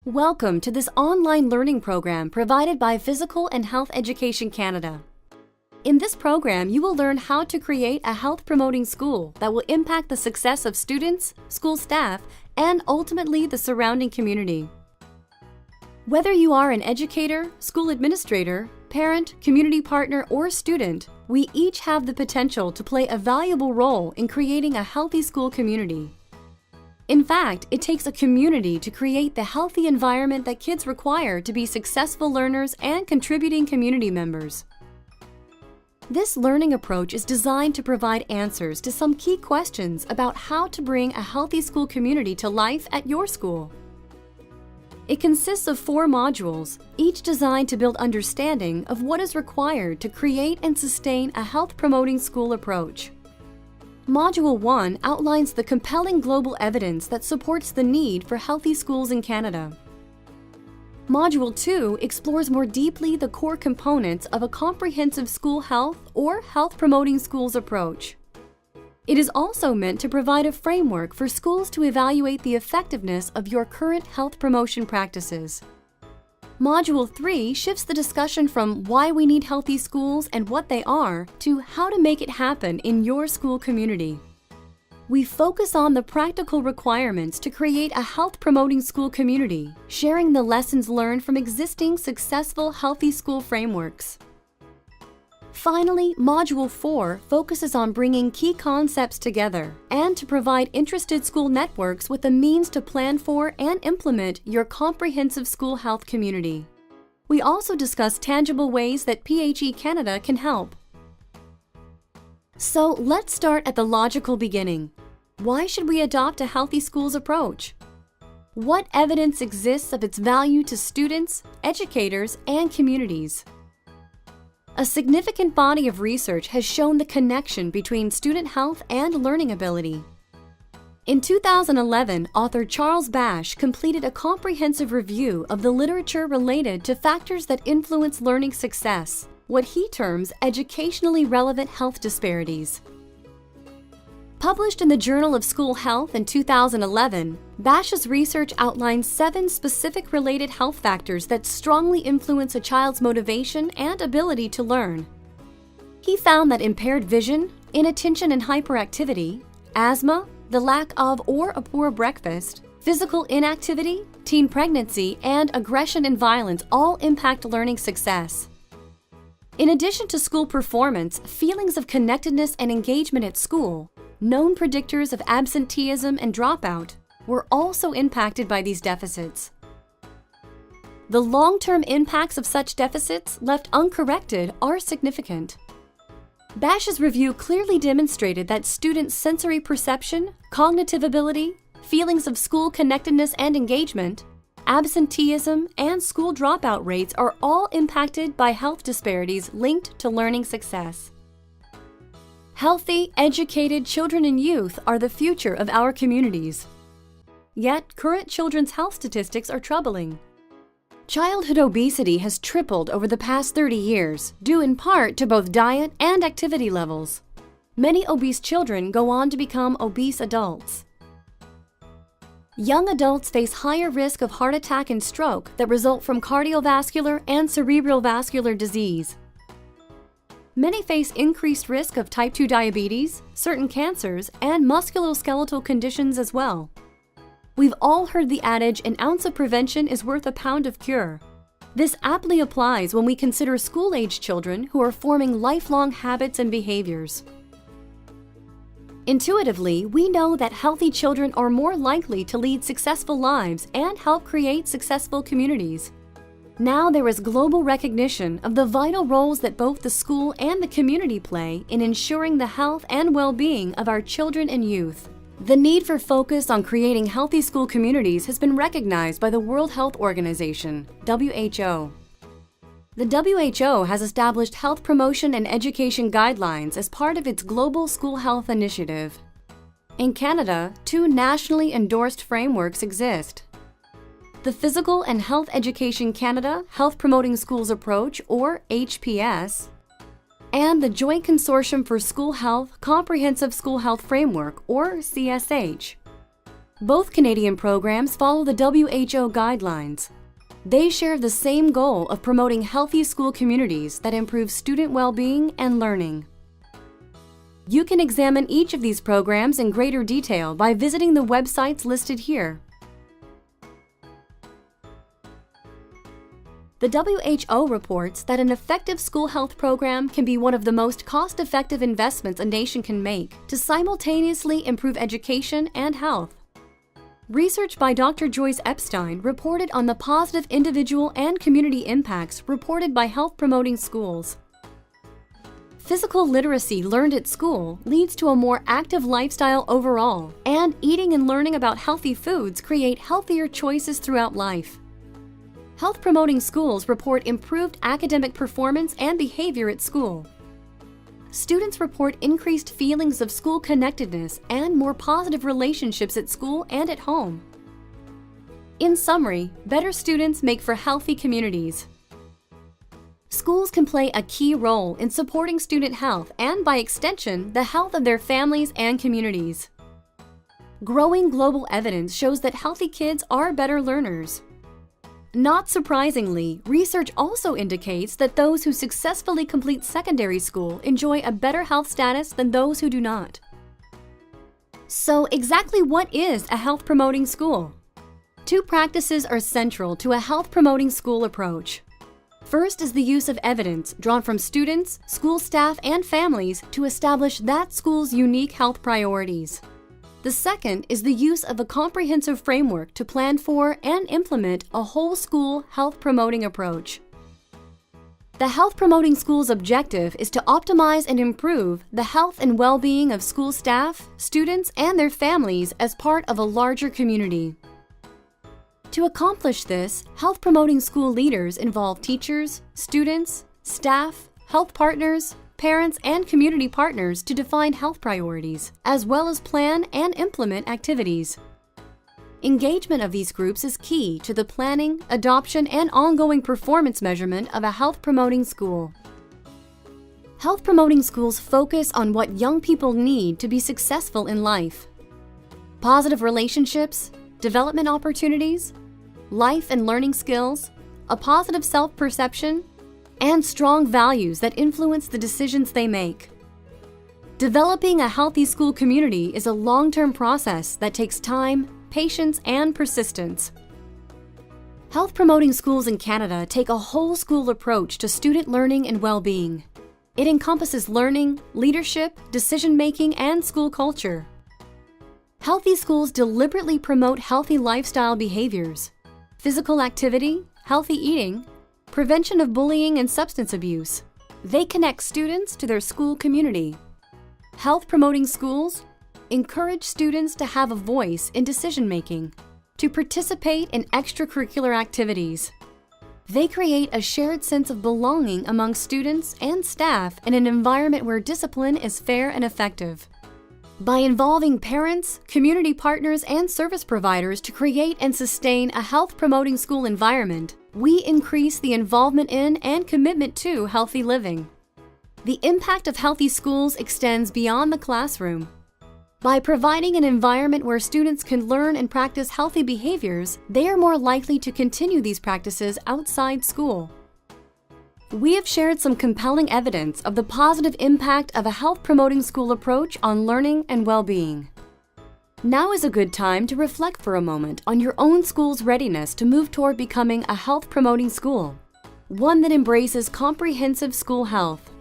Welcome to this online learning program provided by Physical and Health Education Canada. In this program, you will learn how to create a health-promoting school that will impact the success of students, school staff, and ultimately the surrounding community. Whether you are an educator, school administrator, parent, community partner, or student, we each have the potential to play a valuable role in creating a healthy school community. In fact, it takes a community to create the healthy environment that kids require to be successful learners and contributing community members. This learning approach is designed to provide answers to some key questions about how to bring a healthy school community to life at your school. It consists of 4 modules, each designed to build understanding of what is required to create and sustain a health-promoting school approach. Module 1 outlines the compelling global evidence that supports the need for healthy schools in Canada. Module 2 explores more deeply the core components of a comprehensive school health or health-promoting schools approach. It is also meant to provide a framework for schools to evaluate the effectiveness of your current health promotion practices. Module 3 shifts the discussion from why we need healthy schools and what they are to how to make it happen in your school community. We focus on the practical requirements to create a health-promoting school community, sharing the lessons learned from existing successful healthy school frameworks. Finally, Module 4 focuses on bringing key concepts together and to provide interested school networks with the means to plan for and implement your comprehensive school health community. We also discuss tangible ways that PHE Canada can help. So let's start at the logical beginning. Why should we adopt a healthy schools approach? What evidence exists of its value to students, educators, and communities? A significant body of research has shown the connection between student health and learning ability. In 2011, author Charles Bash completed a comprehensive review of the literature related to factors that influence learning success, what he terms educationally relevant health disparities. Published in the Journal of School Health in 2011, Bash's research outlines 7 specific related health factors that strongly influence a child's motivation and ability to learn. He found that impaired vision, inattention and hyperactivity, asthma, the lack of or a poor breakfast, physical inactivity, teen pregnancy, and aggression and violence all impact learning success. In addition to school performance, feelings of connectedness and engagement at school, known predictors of absenteeism and dropout, were also impacted by these deficits. The long-term impacts of such deficits, left uncorrected, are significant. Bash's review clearly demonstrated that students' sensory perception, cognitive ability, feelings of school connectedness and engagement, absenteeism, and school dropout rates are all impacted by health disparities linked to learning success. Healthy, educated children and youth are the future of our communities. Yet, current children's health statistics are troubling. Childhood obesity has tripled over the past 30 years, due in part to both diet and activity levels. Many obese children go on to become obese adults. Young adults face higher risk of heart attack and stroke that result from cardiovascular and cerebral vascular disease. Many face increased risk of type 2 diabetes, certain cancers, and musculoskeletal conditions as well. We've all heard the adage, an ounce of prevention is worth a pound of cure. This aptly applies when we consider school-age children who are forming lifelong habits and behaviors. Intuitively, we know that healthy children are more likely to lead successful lives and help create successful communities. Now there is global recognition of the vital roles that both the school and the community play in ensuring the health and well-being of our children and youth. The need for focus on creating healthy school communities has been recognized by the World Health Organization, WHO. The WHO has established health promotion and education guidelines as part of its Global School Health Initiative. In Canada, 2 nationally endorsed frameworks exist. The Physical and Health Education Canada Health Promoting Schools Approach, or HPS, and the Joint Consortium for School Health Comprehensive School Health Framework, or CSH. Both Canadian programs follow the WHO guidelines. They share the same goal of promoting healthy school communities that improve student well-being and learning. You can examine each of these programs in greater detail by visiting the websites listed here. The WHO reports that an effective school health program can be one of the most cost-effective investments a nation can make to simultaneously improve education and health. Research by Dr. Joyce Epstein reported on the positive individual and community impacts reported by health-promoting schools. Physical literacy learned at school leads to a more active lifestyle overall, and eating and learning about healthy foods create healthier choices throughout life. Health-promoting schools report improved academic performance and behavior at school. Students report increased feelings of school connectedness and more positive relationships at school and at home. In summary, better students make for healthy communities. Schools can play a key role in supporting student health and, by extension, the health of their families and communities. Growing global evidence shows that healthy kids are better learners. Not surprisingly, research also indicates that those who successfully complete secondary school enjoy a better health status than those who do not. So, exactly what is a health-promoting school? Two practices are central to a health-promoting school approach. First is the use of evidence drawn from students, school staff, and families to establish that school's unique health priorities. The second is the use of a comprehensive framework to plan for and implement a whole school health-promoting approach. The health-promoting school's objective is to optimize and improve the health and well-being of school staff, students, and their families as part of a larger community. To accomplish this, health-promoting school leaders involve teachers, students, staff, health partners, parents, and community partners to define health priorities, as well as plan and implement activities. Engagement of these groups is key to the planning, adoption, and ongoing performance measurement of a health-promoting school. Health-promoting schools focus on what young people need to be successful in life: positive relationships, development opportunities, life and learning skills, a positive self-perception, and strong values that influence the decisions they make. Developing a healthy school community is a long-term process that takes time, patience, and persistence. Health-promoting schools in Canada take a whole school approach to student learning and well-being. It encompasses learning, leadership, decision-making, and school culture. Healthy schools deliberately promote healthy lifestyle behaviors: physical activity, healthy eating, prevention of bullying and substance abuse. They connect students to their school community. Health-promoting schools encourage students to have a voice in decision-making, to participate in extracurricular activities. They create a shared sense of belonging among students and staff in an environment where discipline is fair and effective. By involving parents, community partners, and service providers to create and sustain a health-promoting school environment, we increase the involvement in and commitment to healthy living. The impact of healthy schools extends beyond the classroom. By providing an environment where students can learn and practice healthy behaviors, they are more likely to continue these practices outside school. We have shared some compelling evidence of the positive impact of a health-promoting school approach on learning and well-being. Now is a good time to reflect for a moment on your own school's readiness to move toward becoming a health-promoting school, one that embraces comprehensive school health.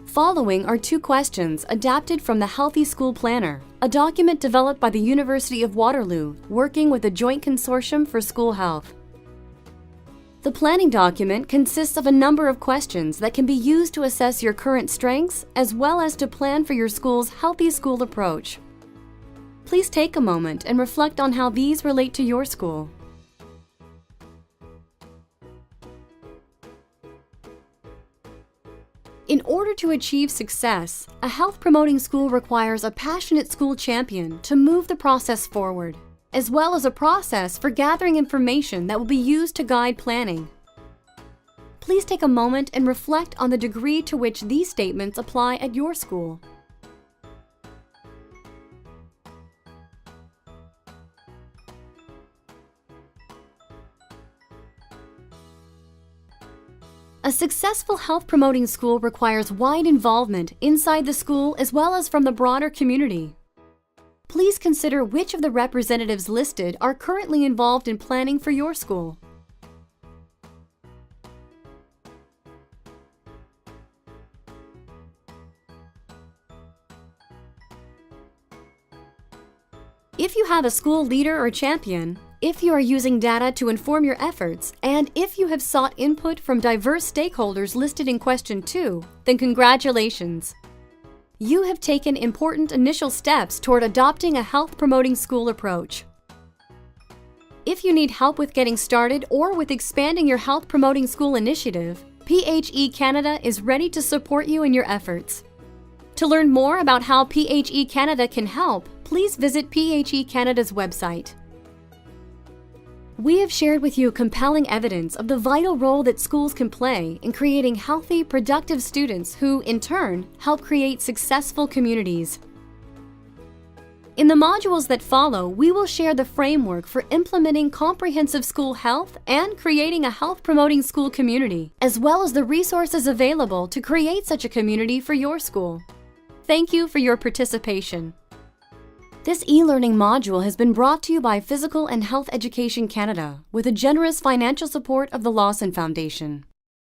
Following are 2 questions adapted from the Healthy School Planner, a document developed by the University of Waterloo, working with a joint consortium for school health. The planning document consists of a number of questions that can be used to assess your current strengths as well as to plan for your school's healthy school approach. Please take a moment and reflect on how these relate to your school. In order to achieve success, a health-promoting school requires a passionate school champion to move the process forward, as well as a process for gathering information that will be used to guide planning. Please take a moment and reflect on the degree to which these statements apply at your school. A successful health-promoting school requires wide involvement inside the school as well as from the broader community. Please consider which of the representatives listed are currently involved in planning for your school. If you have a school leader or champion, if you are using data to inform your efforts, and if you have sought input from diverse stakeholders listed in question 2, then congratulations! You have taken important initial steps toward adopting a health-promoting school approach. If you need help with getting started or with expanding your health-promoting school initiative, PHE Canada is ready to support you in your efforts. To learn more about how PHE Canada can help, please visit PHE Canada's website. We have shared with you compelling evidence of the vital role that schools can play in creating healthy, productive students who, in turn, help create successful communities. In the modules that follow, we will share the framework for implementing comprehensive school health and creating a health-promoting school community, as well as the resources available to create such a community for your school. Thank you for your participation. This e-learning module has been brought to you by Physical and Health Education Canada with a generous financial support of the Lawson Foundation.